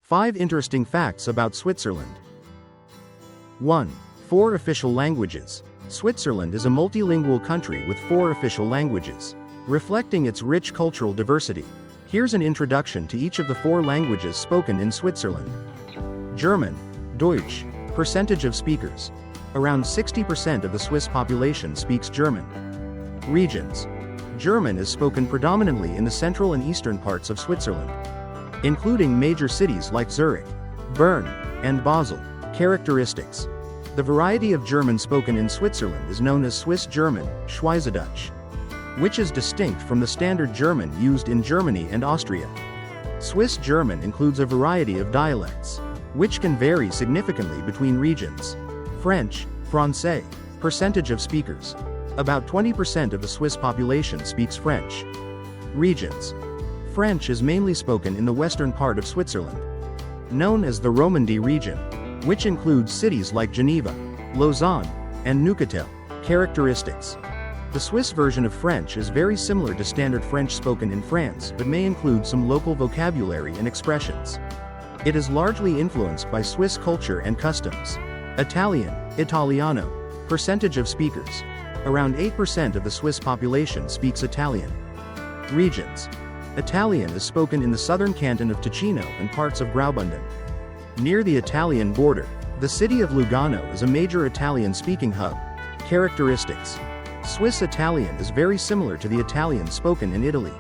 5 interesting facts about Switzerland. 1. 4 official languages. Switzerland is a multilingual country with 4 official languages, reflecting its rich cultural diversity. Here's an introduction to each of the 4 languages spoken in Switzerland. German, Deutsch. Percentage of speakers. Around 60% of the Swiss population speaks German. Regions. German is spoken predominantly in the central and eastern parts of Switzerland, including major cities like Zurich, Bern, and Basel. Characteristics. The variety of German spoken in Switzerland is known as Swiss German, Schweizerdeutsch, which is distinct from the standard German used in Germany and Austria. Swiss German includes a variety of dialects, which can vary significantly between regions. French, Français. Percentage of speakers. About 20% of the Swiss population speaks French. Regions. French is mainly spoken in the western part of Switzerland, known as the Romandie region, which includes cities like Geneva, Lausanne, and Neuchâtel. Characteristics. The Swiss version of French is very similar to standard French spoken in France but may include some local vocabulary and expressions. It is largely influenced by Swiss culture and customs. Italian, Italiano. Percentage of speakers. Around 8% of the Swiss population speaks Italian. Regions. Italian is spoken in the southern canton of Ticino and parts of Graubünden. Near the Italian border, the city of Lugano is a major Italian-speaking hub. Characteristics. Swiss Italian is very similar to the Italian spoken in Italy,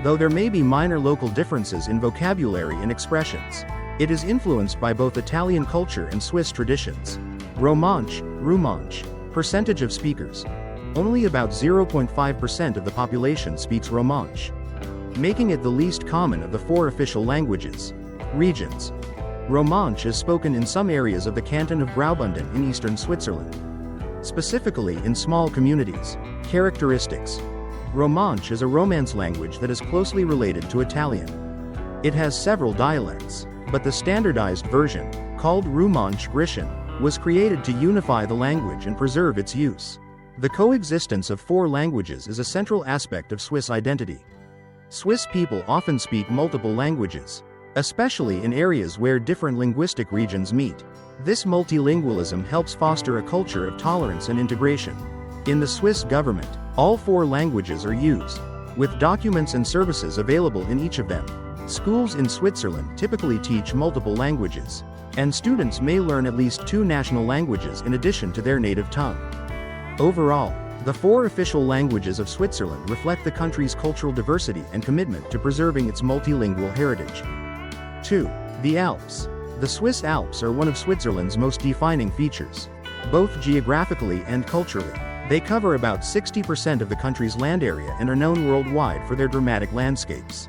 though there may be minor local differences in vocabulary and expressions. It is influenced by both Italian culture and Swiss traditions. Romansh. Percentage of speakers. Only about 0.5% of the population speaks Romansh, making it the least common of the 4 official languages. Regions. Romansh is spoken in some areas of the canton of Graubünden in eastern Switzerland, specifically in small communities. Characteristics. Romansh is a Romance language that is closely related to Italian. It has several dialects, but the standardized version, called Romansh Grecian, was created to unify the language and preserve its use. The coexistence of 4 languages is a central aspect of Swiss identity. Swiss people often speak multiple languages, especially in areas where different linguistic regions meet. This multilingualism helps foster a culture of tolerance and integration. In the Swiss government, all 4 languages are used, with documents and services available in each of them. Schools in Switzerland typically teach multiple languages, and students may learn at least 2 national languages in addition to their native tongue. Overall, the 4 official languages of Switzerland reflect the country's cultural diversity and commitment to preserving its multilingual heritage. 2. The Alps. The Swiss Alps are one of Switzerland's most defining features, both geographically and culturally. They cover about 60% of the country's land area and are known worldwide for their dramatic landscapes,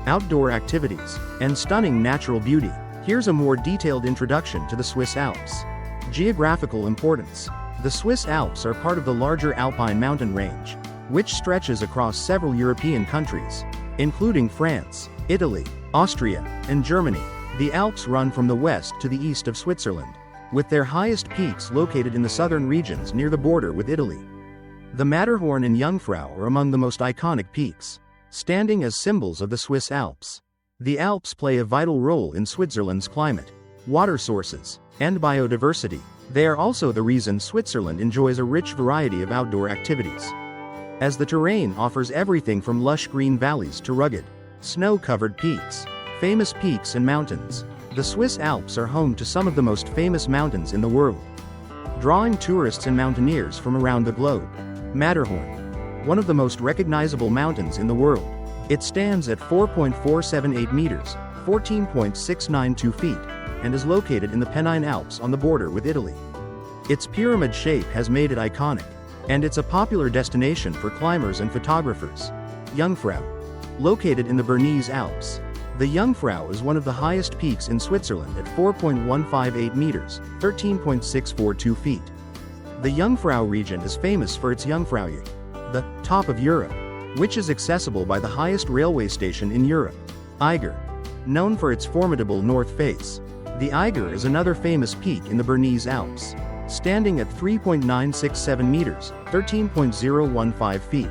outdoor activities, and stunning natural beauty. Here's a more detailed introduction to the Swiss Alps. Geographical importance. The Swiss Alps are part of the larger Alpine mountain range, which stretches across several European countries, including France, Italy, Austria, and Germany. The Alps run from the west to the east of Switzerland, with their highest peaks located in the southern regions near the border with Italy. The Matterhorn and Jungfrau are among the most iconic peaks, standing as symbols of the Swiss Alps. The Alps play a vital role in Switzerland's climate, water sources, and biodiversity. They are also the reason Switzerland enjoys a rich variety of outdoor activities, as the terrain offers everything from lush green valleys to rugged, snow-covered peaks. Famous peaks and mountains. The Swiss Alps are home to some of the most famous mountains in the world, drawing tourists and mountaineers from around the globe. Matterhorn, one of the most recognizable mountains in the world. It stands at 4.478 meters, 14.692 feet, and is located in the Pennine Alps on the border with Italy. Its pyramid shape has made it iconic, and it's a popular destination for climbers and photographers. Jungfrau, located in the Bernese Alps. The Jungfrau is one of the highest peaks in Switzerland at 4.158 meters, 13.642 feet. The Jungfrau region is famous for its Jungfraujoch, the top of Europe, which is accessible by the highest railway station in Europe. Eiger, known for its formidable north face. The Eiger is another famous peak in the Bernese Alps, standing at 3.967 meters, 13.015 feet.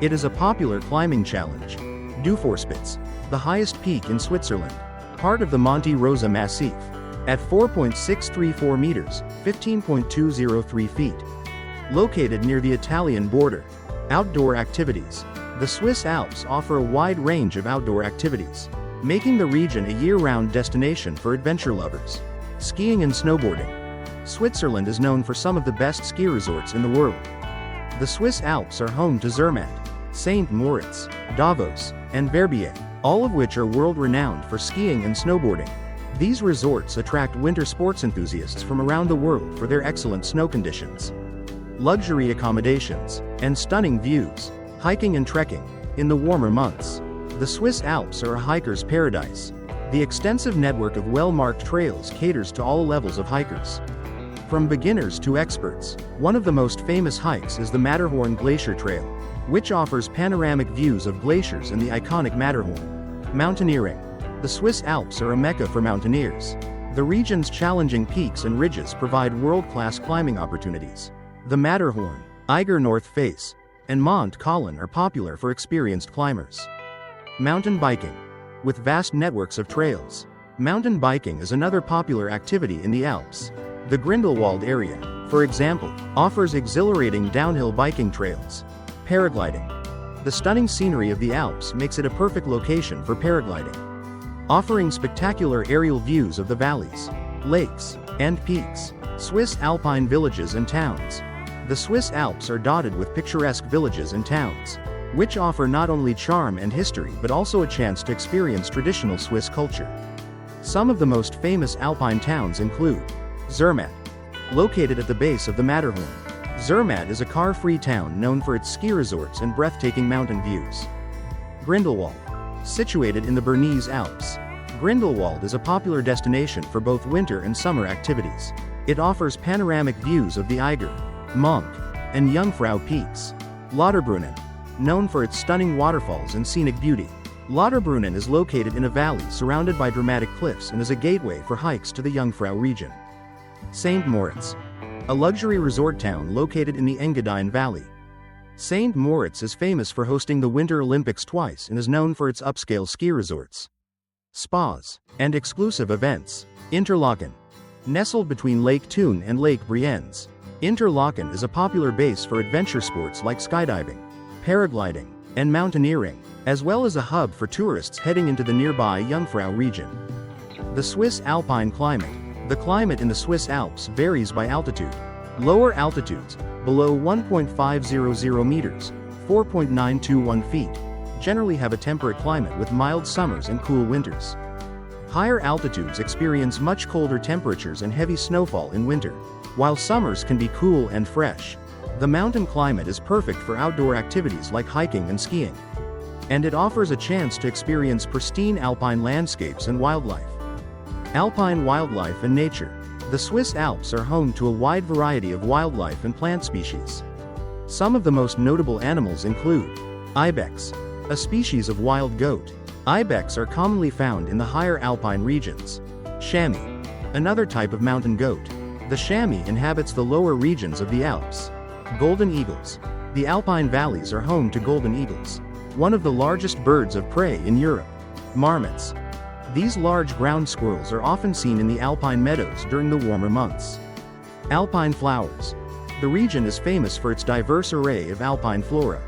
It is a popular climbing challenge. Dufourspitze, the highest peak in Switzerland. part of the Monte Rosa Massif, at 4.634 meters, 15.203 feet. Located near the Italian border. Outdoor activities. The Swiss Alps offer a wide range of outdoor activities, making the region a year-round destination for adventure lovers. Skiing and snowboarding. Switzerland is known for some of the best ski resorts in the world. The Swiss Alps are home to Zermatt, St. Moritz, Davos, and Verbier, all of which are world-renowned for skiing and snowboarding. These resorts attract winter sports enthusiasts from around the world for their excellent snow conditions, luxury accommodations, and stunning views. Hiking and trekking. In the warmer months, the Swiss Alps are a hiker's paradise. The extensive network of well-marked trails caters to all levels of hikers, from beginners to experts. One of the most famous hikes is the Matterhorn Glacier Trail, which offers panoramic views of glaciers and the iconic Matterhorn. Mountaineering. The Swiss Alps are a mecca for mountaineers. The region's challenging peaks and ridges provide world-class climbing opportunities. The Matterhorn, Eiger North Face, and Mont Colin are popular for experienced climbers. Mountain biking. With vast networks of trails, mountain biking is another popular activity in the Alps. The Grindelwald area, for example, offers exhilarating downhill biking trails. Paragliding. The stunning scenery of the Alps makes it a perfect location for paragliding, offering spectacular aerial views of the valleys, lakes, and peaks. Swiss alpine villages and towns. The Swiss Alps are dotted with picturesque villages and towns, which offer not only charm and history but also a chance to experience traditional Swiss culture. Some of the most famous alpine towns include Zermatt, located at the base of the Matterhorn. Zermatt is a car-free town known for its ski resorts and breathtaking mountain views. Grindelwald, situated in the Bernese Alps. Grindelwald is a popular destination for both winter and summer activities. It offers panoramic views of the Eiger, Monk, and Jungfrau peaks. Lauterbrunnen, known for its stunning waterfalls and scenic beauty. Lauterbrunnen is located in a valley surrounded by dramatic cliffs and is a gateway for hikes to the Jungfrau region. St. Moritz, a luxury resort town located in the Engadine Valley. St. Moritz is famous for hosting the Winter Olympics twice and is known for its upscale ski resorts, spas, and exclusive events. Interlaken, nestled between Lake Thun and Lake Brienz. Interlaken is a popular base for adventure sports like skydiving, paragliding, and mountaineering, as well as a hub for tourists heading into the nearby Jungfrau region. The Swiss alpine climate. The climate in the Swiss Alps varies by altitude. Lower altitudes, below 1.500 meters, 4.921 feet, generally have a temperate climate with mild summers and cool winters. Higher altitudes experience much colder temperatures and heavy snowfall in winter, while summers can be cool and fresh. The mountain climate is perfect for outdoor activities like hiking and skiing, and it offers a chance to experience pristine alpine landscapes and wildlife. Alpine wildlife and nature. The Swiss Alps are home to a wide variety of wildlife and plant species. Some of the most notable animals include ibex, a species of wild goat. Ibex are commonly found in the higher alpine regions. Chamois, another type of mountain goat. The chamois inhabits the lower regions of the Alps. Golden eagles. The alpine valleys are home to golden eagles, one of the largest birds of prey in Europe. Marmots. These large ground squirrels are often seen in the alpine meadows during the warmer months. Alpine flowers. The region is famous for its diverse array of alpine flora,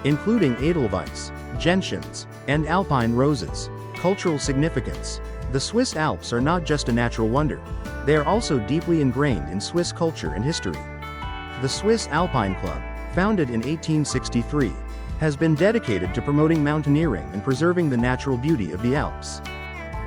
including edelweiss, gentians, and alpine roses. Cultural significance. The Swiss Alps are not just a natural wonder, they are also deeply ingrained in Swiss culture and history. The Swiss Alpine Club, founded in 1863, has been dedicated to promoting mountaineering and preserving the natural beauty of the Alps.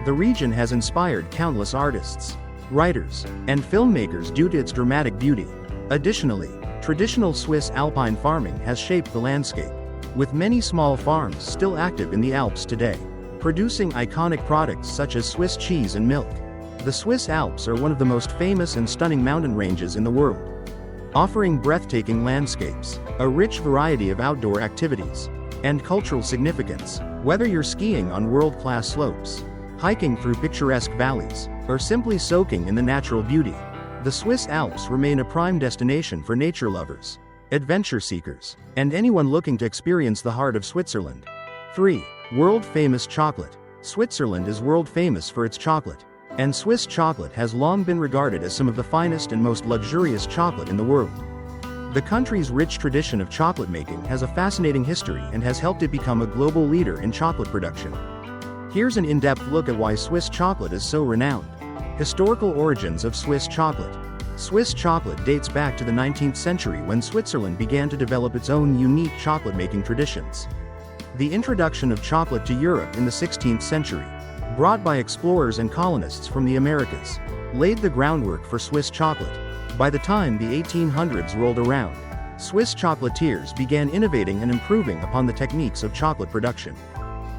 The region has inspired countless artists, writers, and filmmakers due to its dramatic beauty. Additionally, traditional Swiss alpine farming has shaped the landscape, with many small farms still active in the Alps today, producing iconic products such as Swiss cheese and milk. The Swiss Alps are one of the most famous and stunning mountain ranges in the world, offering breathtaking landscapes, a rich variety of outdoor activities, and cultural significance. Whether you're skiing on world-class slopes, hiking through picturesque valleys, or simply soaking in the natural beauty, the Swiss Alps remain a prime destination for nature lovers, adventure seekers, and anyone looking to experience the heart of Switzerland. 3. World-famous chocolate. Switzerland is world famous for its chocolate, and Swiss chocolate has long been regarded as some of the finest and most luxurious chocolate in the world. The country's rich tradition of chocolate making has a fascinating history and has helped it become a global leader in chocolate production. Here's an in-depth look at why Swiss chocolate is so renowned. Historical origins of Swiss chocolate. Swiss chocolate dates back to the 19th century when Switzerland began to develop its own unique chocolate-making traditions. The introduction of chocolate to Europe in the 16th century, brought by explorers and colonists from the Americas, laid the groundwork for Swiss chocolate. By the time the 1800s rolled around, Swiss chocolatiers began innovating and improving upon the techniques of chocolate production,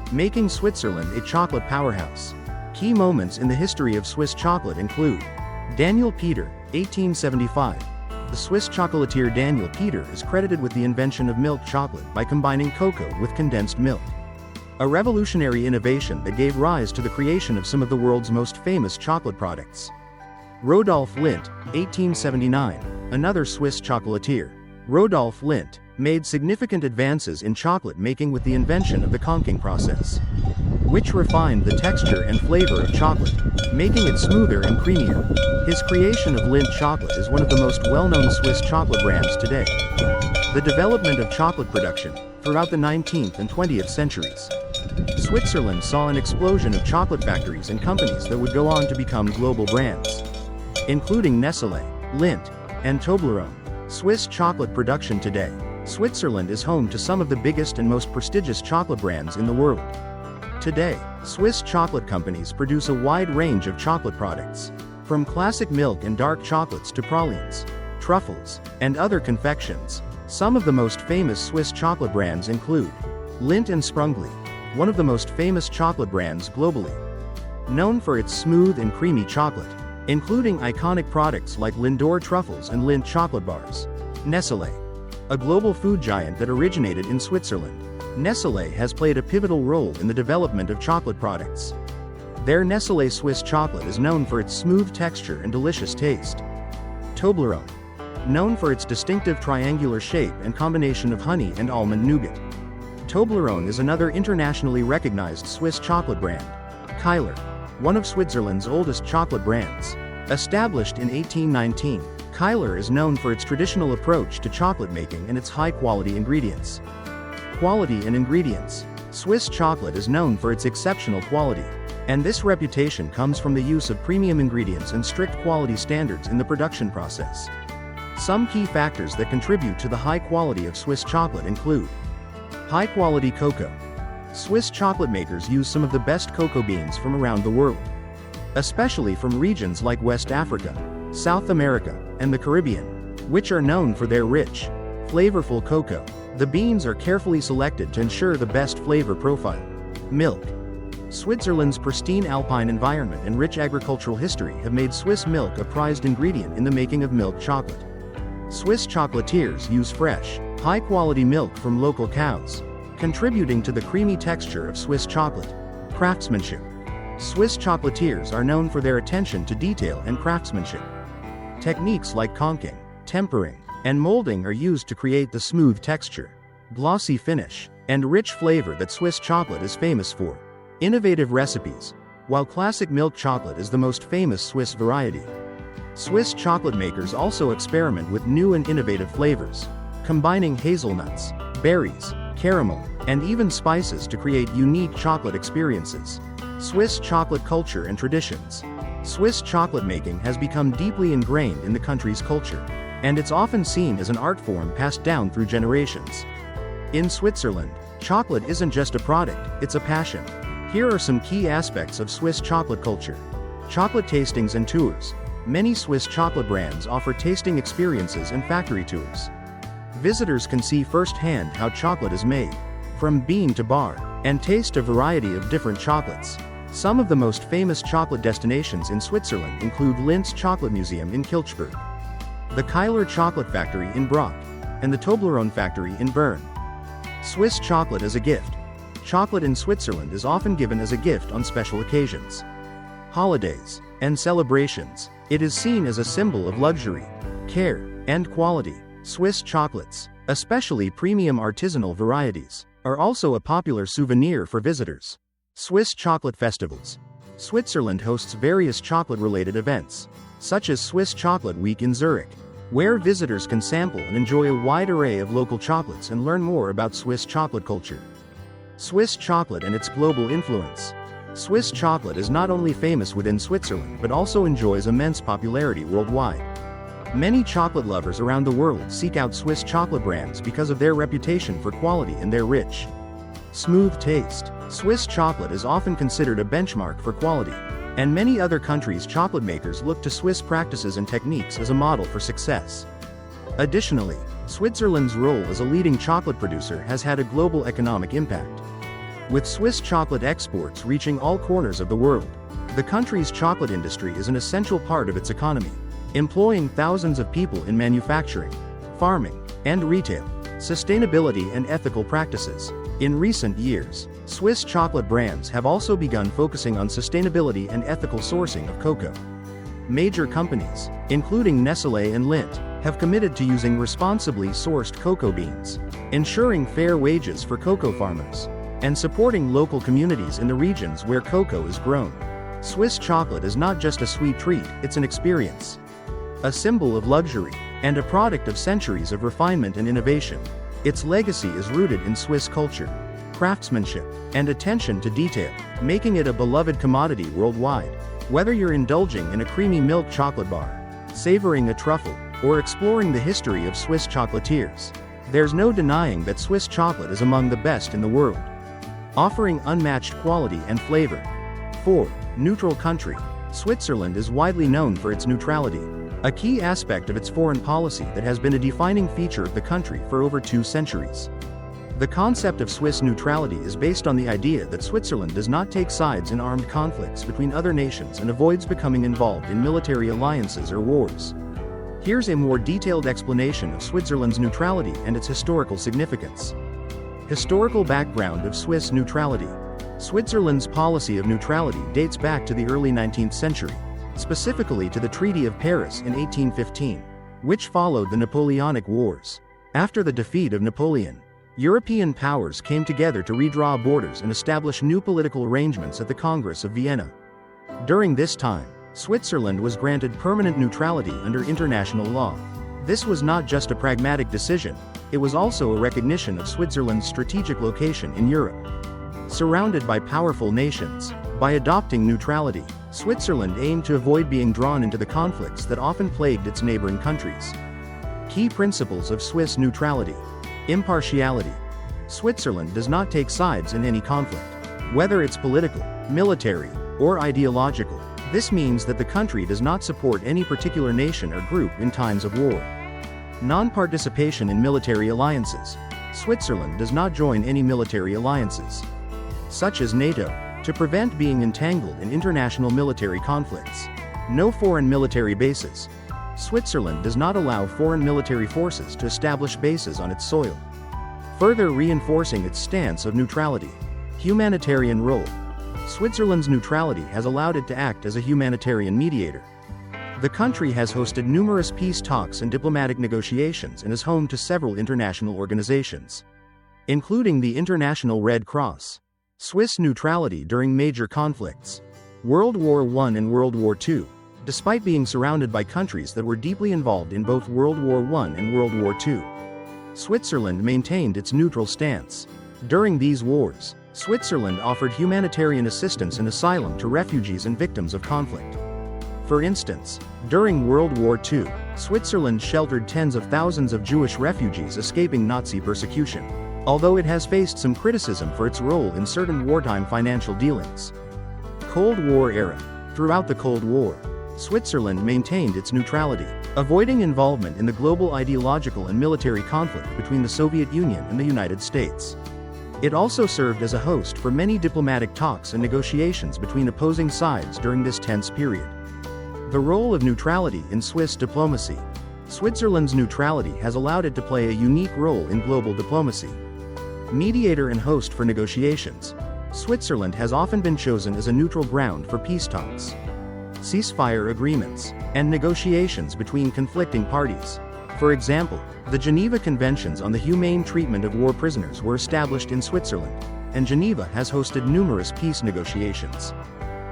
making Switzerland a chocolate powerhouse. Key moments in the history of Swiss chocolate include Daniel Peter, 1875. The Swiss chocolatier Daniel Peter is credited with the invention of milk chocolate by combining cocoa with condensed milk, a revolutionary innovation that gave rise to the creation of some of the world's most famous chocolate products. Rodolphe Lindt, 1879. Another Swiss chocolatier. Rodolphe Lindt made significant advances in chocolate making with the invention of the conking process, which refined the texture and flavor of chocolate, making it smoother and creamier. His creation of Lindt chocolate is one of the most well-known Swiss chocolate brands today. The development of chocolate production throughout the 19th and 20th centuries. Switzerland saw an explosion of chocolate factories and companies that would go on to become global brands, including Nestlé, Lindt, and Toblerone. Swiss chocolate production today. Switzerland is home to some of the biggest and most prestigious chocolate brands in the world. Today, Swiss chocolate companies produce a wide range of chocolate products, from classic milk and dark chocolates to pralines, truffles, and other confections. Some of the most famous Swiss chocolate brands include Lindt and Sprungli, one of the most famous chocolate brands globally, known for its smooth and creamy chocolate, including iconic products like Lindor truffles and Lindt chocolate bars. Nestlé, a global food giant that originated in Switzerland. Nestlé has played a pivotal role in the development of chocolate products. Their Nestlé Swiss chocolate is known for its smooth texture and delicious taste. Toblerone, known for its distinctive triangular shape and combination of honey and almond nougat. Toblerone is another internationally recognized Swiss chocolate brand. Kyler, one of Switzerland's oldest chocolate brands. Established in 1819, Kyler is known for its traditional approach to chocolate making and its high-quality ingredients. Quality and ingredients. Swiss chocolate is known for its exceptional quality, and this reputation comes from the use of premium ingredients and strict quality standards in the production process. Some key factors that contribute to the high quality of Swiss chocolate include high-quality cocoa. Swiss chocolate makers use some of the best cocoa beans from around the world, especially from regions like West Africa, South America, and the Caribbean, which are known for their rich, flavorful cocoa. The beans are carefully selected to ensure the best flavor profile. Milk. Switzerland's pristine alpine environment and rich agricultural history have made Swiss milk a prized ingredient in the making of milk chocolate. Swiss chocolatiers use fresh, high-quality milk from local cows, contributing to the creamy texture of Swiss chocolate. Craftsmanship. Swiss chocolatiers are known for their attention to detail and craftsmanship. Techniques like conking, tempering, and molding are used to create the smooth texture, glossy finish, and rich flavor that Swiss chocolate is famous for. Innovative recipes. While classic milk chocolate is the most famous Swiss variety, Swiss chocolate makers also experiment with new and innovative flavors, combining hazelnuts, berries, caramel, and even spices to create unique chocolate experiences. Swiss chocolate culture and traditions. Swiss chocolate making has become deeply ingrained in the country's culture, and it's often seen as an art form passed down through generations. In Switzerland, chocolate isn't just a product, it's a passion. Here are some key aspects of Swiss chocolate culture. Chocolate tastings and tours. Many Swiss chocolate brands offer tasting experiences and factory tours. Visitors can see firsthand how chocolate is made, from bean to bar, and taste a variety of different chocolates. Some of the most famous chocolate destinations in Switzerland include Lindt's Chocolate Museum in Kilchberg, the Kyler Chocolate Factory in Brock, and the Toblerone Factory in Bern. Swiss chocolate as a gift. Chocolate in Switzerland is often given as a gift on special occasions, holidays, and celebrations. It is seen as a symbol of luxury, care, and quality. Swiss chocolates, especially premium artisanal varieties, are also a popular souvenir for visitors. Swiss chocolate festivals. Switzerland hosts various chocolate-related events, such as Swiss Chocolate Week in Zurich, where visitors can sample and enjoy a wide array of local chocolates and learn more about Swiss chocolate culture. Swiss chocolate and its global influence. Swiss chocolate is not only famous within Switzerland but also enjoys immense popularity worldwide. Many chocolate lovers around the world seek out Swiss chocolate brands because of their reputation for quality and their rich, smooth taste. Swiss chocolate is often considered a benchmark for quality, and many other countries' chocolate makers look to Swiss practices and techniques as a model for success. Additionally, Switzerland's role as a leading chocolate producer has had a global economic impact. With Swiss chocolate exports reaching all corners of the world, the country's chocolate industry is an essential part of its economy, employing thousands of people in manufacturing, farming, and retail. Sustainability and ethical practices. In recent years, Swiss chocolate brands have also begun focusing on sustainability and ethical sourcing of cocoa. Major companies, including Nestlé and Lindt, have committed to using responsibly sourced cocoa beans, ensuring fair wages for cocoa farmers, and supporting local communities in the regions where cocoa is grown. Swiss chocolate is not just a sweet treat, it's an experience, a symbol of luxury, and a product of centuries of refinement and innovation. Its legacy is rooted in Swiss culture, craftsmanship, and attention to detail, making it a beloved commodity worldwide. Whether you're indulging in a creamy milk chocolate bar, savoring a truffle, or exploring the history of Swiss chocolatiers, there's no denying that Swiss chocolate is among the best in the world, offering unmatched quality and flavor. 4. Neutral country. Switzerland is widely known for its neutrality, a key aspect of its foreign policy that has been a defining feature of the country for over 2 centuries. The concept of Swiss neutrality is based on the idea that Switzerland does not take sides in armed conflicts between other nations and avoids becoming involved in military alliances or wars. Here's a more detailed explanation of Switzerland's neutrality and its historical significance. Historical background of Swiss neutrality. Switzerland's policy of neutrality dates back to the early 19th century, specifically to the Treaty of Paris in 1815, which followed the Napoleonic Wars. After the defeat of Napoleon, European powers came together to redraw borders and establish new political arrangements at the Congress of Vienna. During this time, Switzerland was granted permanent neutrality under international law. This was not just a pragmatic decision, it was also a recognition of Switzerland's strategic location in Europe. Surrounded by powerful nations, by adopting neutrality, Switzerland aimed to avoid being drawn into the conflicts that often plagued its neighboring countries. Key principles of Swiss neutrality. Impartiality. Switzerland does not take sides in any conflict, whether it's political, military, or ideological. This means that the country does not support any particular nation or group in times of war. Non-participation in military alliances. Switzerland does not join any military alliances, such as NATO, to prevent being entangled in international military conflicts. No foreign military bases. Switzerland does not allow foreign military forces to establish bases on its soil, further reinforcing its stance of neutrality. Humanitarian role. Switzerland's neutrality has allowed it to act as a humanitarian mediator. The country has hosted numerous peace talks and diplomatic negotiations and is home to several international organizations, including the International Red Cross. Swiss neutrality during major conflicts. World War I and World War II. Despite being surrounded by countries that were deeply involved in both World War I and World War II, Switzerland maintained its neutral stance. During these wars, Switzerland offered humanitarian assistance and asylum to refugees and victims of conflict. For instance, during World War II, Switzerland sheltered tens of thousands of Jewish refugees escaping Nazi persecution, although it has faced some criticism for its role in certain wartime financial dealings. Cold War era. Throughout the Cold War, Switzerland maintained its neutrality, avoiding involvement in the global ideological and military conflict between the Soviet Union and the United States. It also served as a host for many diplomatic talks and negotiations between opposing sides during this tense period. The role of neutrality in Swiss diplomacy. Switzerland's neutrality has allowed it to play a unique role in global diplomacy. Mediator and host for negotiations. Switzerland has often been chosen as a neutral ground for peace talks, ceasefire agreements, and negotiations between conflicting parties. For example, the Geneva Conventions on the Humane Treatment of War Prisoners were established in Switzerland, and Geneva has hosted numerous peace negotiations,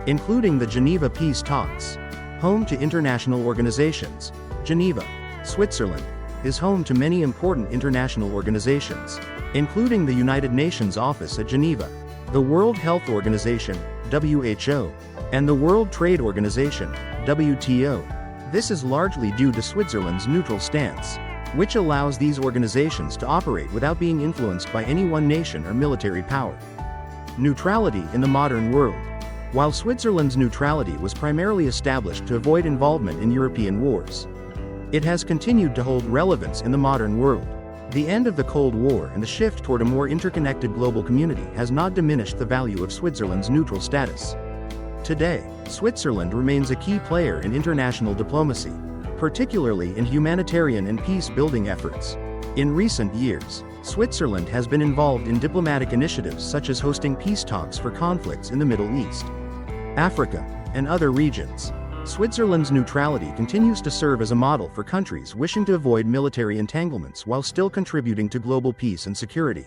including the Geneva Peace Talks. Home to international organizations, Geneva, Switzerland, is home to many important international organizations, including the United Nations Office at Geneva, the World Health Organization, WHO, and the World Trade Organization, WTO. This is largely due to Switzerland's neutral stance, which allows these organizations to operate without being influenced by any one nation or military power. Neutrality in the modern world. While Switzerland's neutrality was primarily established to avoid involvement in European wars, it has continued to hold relevance in the modern world. The end of the Cold War and the shift toward a more interconnected global community has not diminished the value of Switzerland's neutral status. Today, Switzerland remains a key player in international diplomacy, particularly in humanitarian and peace-building efforts. In recent years, Switzerland has been involved in diplomatic initiatives such as hosting peace talks for conflicts in the Middle East, Africa, and other regions. Switzerland's neutrality continues to serve as a model for countries wishing to avoid military entanglements while still contributing to global peace and security.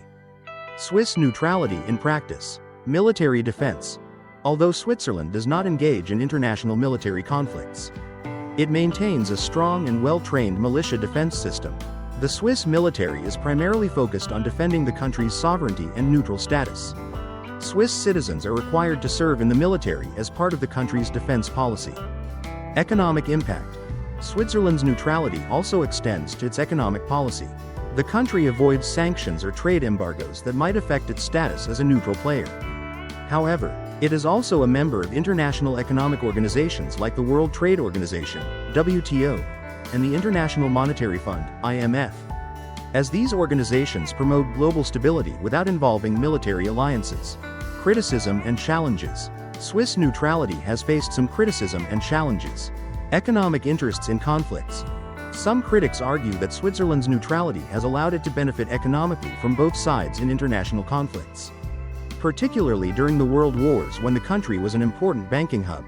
Swiss neutrality in practice. Military defense. Although Switzerland does not engage in international military conflicts, it maintains a strong and well-trained militia defense system. The Swiss military is primarily focused on defending the country's sovereignty and neutral status. Swiss citizens are required to serve in the military as part of the country's defense policy. Economic impact. Switzerland's neutrality also extends to its economic policy. The country avoids sanctions or trade embargoes that might affect its status as a neutral player. However, it is also a member of international economic organizations like the World Trade Organization, WTO, and the International Monetary Fund, IMF. As these organizations promote global stability without involving military alliances. Criticism and challenges. Swiss neutrality has faced some criticism and challenges. Economic interests in conflicts. Some critics argue that Switzerland's neutrality has allowed it to benefit economically from both sides in international conflicts, particularly during the world wars when the country was an important banking hub.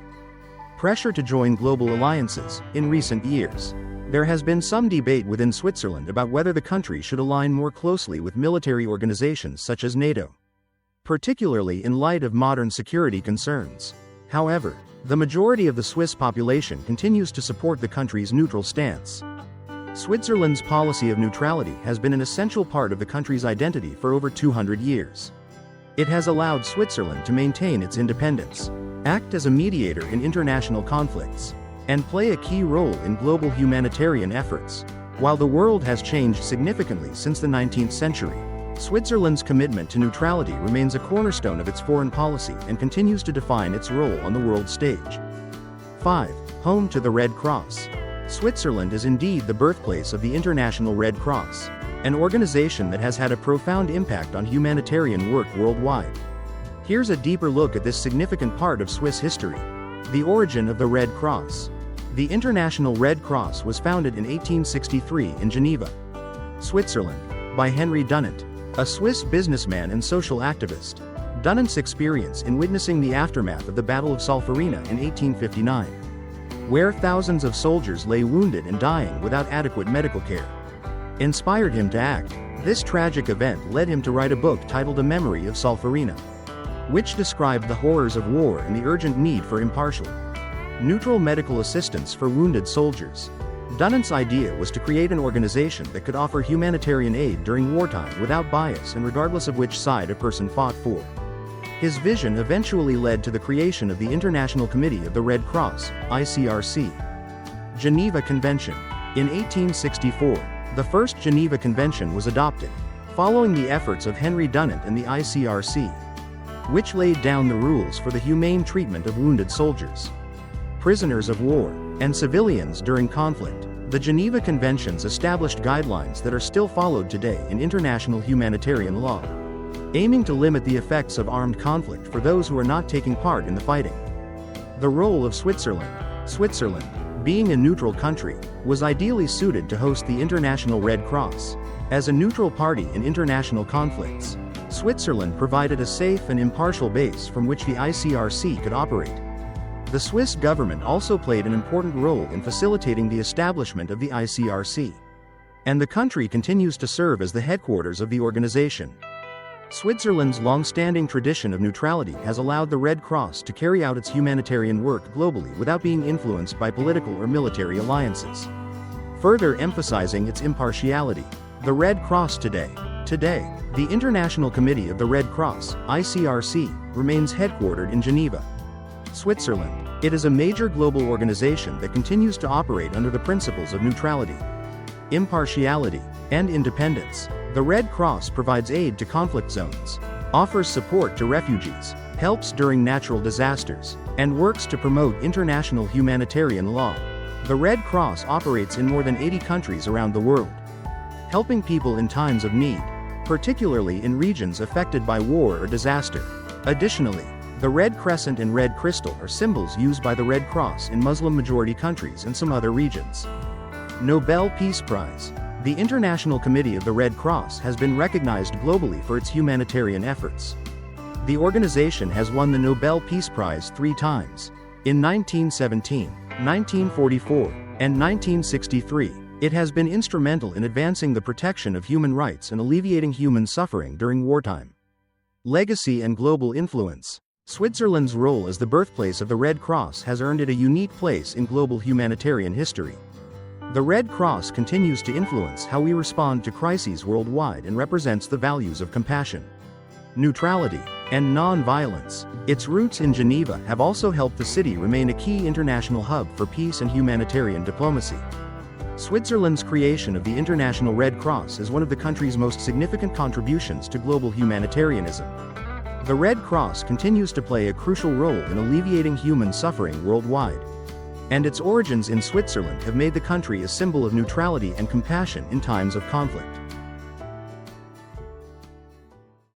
Pressure to join global alliances. In recent years, there has been some debate within Switzerland about whether the country should align more closely with military organizations such as NATO, particularly in light of modern security concerns. However, the majority of the Swiss population continues to support the country's neutral stance. Switzerland's policy of neutrality has been an essential part of the country's identity for over 200 years. It has allowed Switzerland to maintain its independence, act as a mediator in international conflicts, and play a key role in global humanitarian efforts. While the world has changed significantly since the 19th century, Switzerland's commitment to neutrality remains a cornerstone of its foreign policy and continues to define its role on the world stage. 5. Home to the Red Cross. Switzerland is indeed the birthplace of the International Red Cross, an organization that has had a profound impact on humanitarian work worldwide. Here's a deeper look at this significant part of Swiss history. The origin of the Red Cross. The International Red Cross was founded in 1863 in Geneva, Switzerland, by Henry Dunant, a Swiss businessman and social activist. Dunant's experience in witnessing the aftermath of the Battle of Solferino in 1859, where thousands of soldiers lay wounded and dying without adequate medical care, inspired him to act. This tragic event led him to write a book titled A Memory of Solferino, which described the horrors of war and the urgent need for impartial, neutral medical assistance for wounded soldiers. Dunant's idea was to create an organization that could offer humanitarian aid during wartime without bias and regardless of which side a person fought for. His vision eventually led to the creation of the International Committee of the Red Cross, ICRC. Geneva Convention. In 1864, the First Geneva Convention was adopted, following the efforts of Henry Dunant and the ICRC, which laid down the rules for the humane treatment of wounded soldiers, prisoners of war, and civilians during conflict. The Geneva Conventions established guidelines that are still followed today in international humanitarian law, aiming to limit the effects of armed conflict for those who are not taking part in the fighting. The role of Switzerland. Switzerland, being a neutral country, was ideally suited to host the International Red Cross. As a neutral party in international conflicts, Switzerland provided a safe and impartial base from which the ICRC could operate. The Swiss government also played an important role in facilitating the establishment of the ICRC, and the country continues to serve as the headquarters of the organization. Switzerland's long-standing tradition of neutrality has allowed the Red Cross to carry out its humanitarian work globally without being influenced by political or military alliances, further emphasizing its impartiality. The Red Cross today. Today, the International Committee of the Red Cross, ICRC, remains headquartered in Geneva, Switzerland. It is a major global organization that continues to operate under the principles of neutrality, impartiality, and independence. The Red Cross provides aid to conflict zones, offers support to refugees, helps during natural disasters, and works to promote international humanitarian law. The Red Cross operates in more than 80 countries around the world, helping people in times of need, particularly in regions affected by war or disaster. Additionally, the Red Crescent and Red Crystal are symbols used by the Red Cross in Muslim-majority countries and some other regions. Nobel Peace Prize. The International Committee of the Red Cross has been recognized globally for its humanitarian efforts. The organization has won the Nobel Peace Prize 3 times. In 1917, 1944, and 1963, it has been instrumental in advancing the protection of human rights and alleviating human suffering during wartime. Legacy and global influence. Switzerland's role as the birthplace of the Red Cross has earned it a unique place in global humanitarian history. The Red Cross continues to influence how we respond to crises worldwide and represents the values of compassion, neutrality, and non-violence. Its roots in Geneva have also helped the city remain a key international hub for peace and humanitarian diplomacy. Switzerland's creation of the International Red Cross is one of the country's most significant contributions to global humanitarianism. The Red Cross continues to play a crucial role in alleviating human suffering worldwide, and its origins in Switzerland have made the country a symbol of neutrality and compassion in times of conflict.